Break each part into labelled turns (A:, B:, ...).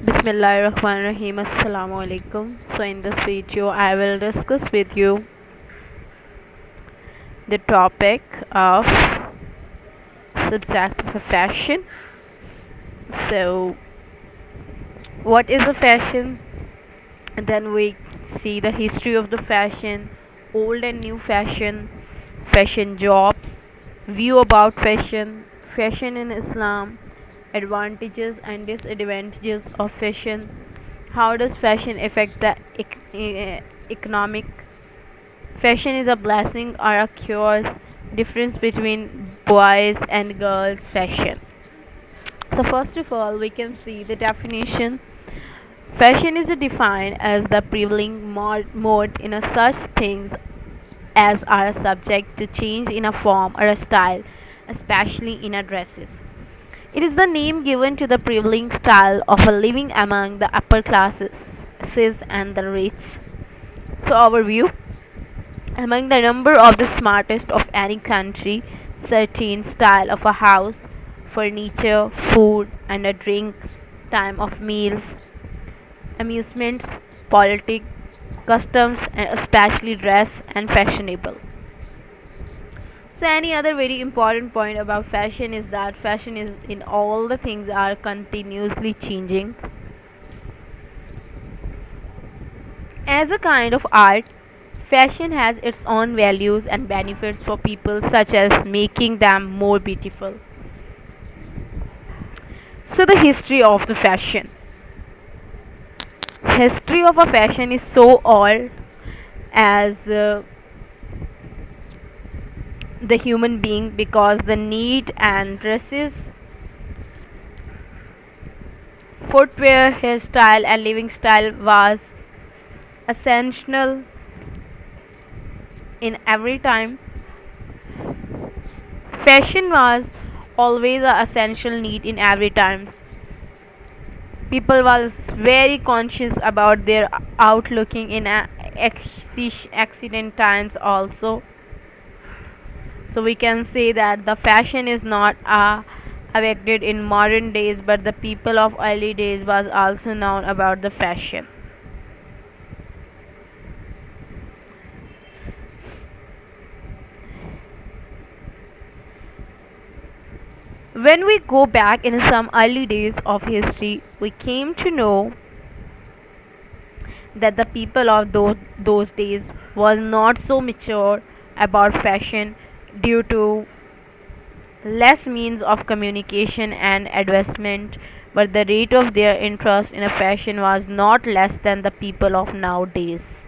A: Bismillahirrahmanirrahim. Assalamu alaikum. So in this video I will discuss with you the topic of subject of fashion. So what is a fashion? And then we see the history of the fashion, old and new fashion, fashion jobs, view about fashion, fashion in Islam, advantages and disadvantages of fashion. How does fashion affect the economic? Fashion is a blessing or a curse. Difference between boys and girls fashion. So first of all, we can see the definition. Fashion is defined as the prevailing mode in a such things as are subject to change in a form or a style, especially in a dresses. It is the name given to the prevailing style of a living among the upper classes and the rich. So overview. Among the number of the smartest of any country, certain style of a house, furniture, food and a drink, time of meals, amusements, politics, customs and especially dress and fashionable. So any other very important point about fashion is that fashion is in all the things are continuously changing. As a kind of art, fashion has its own values and benefits for people such as making them more beautiful. So the history of the fashion. History of a fashion is so old as the human being because the need and dresses, footwear, hairstyle and living style was essential in every time. Fashion was always an essential need in every times. People was very conscious about their outlooking in accident times also. So we can say that the fashion is not affected in modern days, but the people of early days was also known about the fashion. When we go back in some early days of history, we came to know that the people of those days was not so mature about fashion due to less means of communication and advancement, but the rate of their interest in a fashion was not less than the people of nowadays.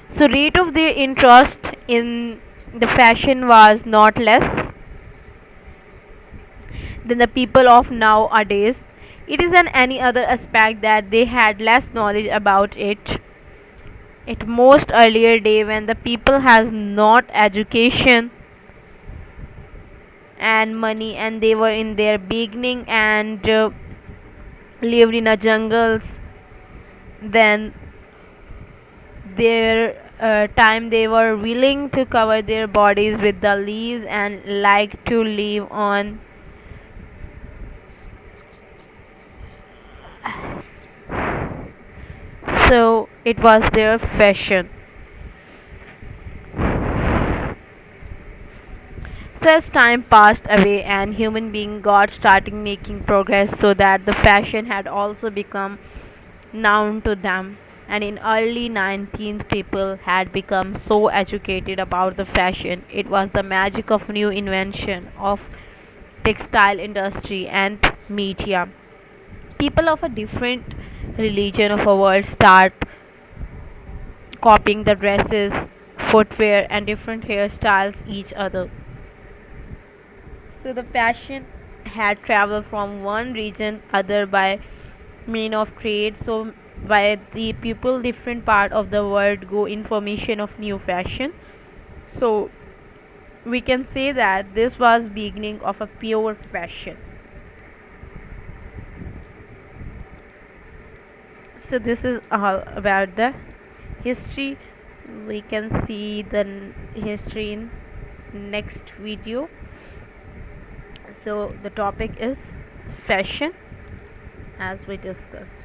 A: So rate of their interest in the fashion was not less than the people of nowadays. It is an any other aspect that they had less knowledge about it. It most earlier day when the people has not education and money and they were in their beginning and lived in a jungles, then their time they were willing to cover their bodies with the leaves and like to live on. So it was their fashion. So as time passed away and human being got starting making progress, so that the fashion had also become known to them, and in early 19th people had become so educated about the fashion. It was the magic of new invention of textile industry and media. People of a different religion of a world start copying the dresses, footwear and different hairstyles each other. So the fashion had traveled from one region other by mean of trade. So by the people different part of the world go information of new fashion. So we can say that this was beginning of a pure fashion. So this is all about the history. We can see the history in next video. So the topic is fashion. as we discussed.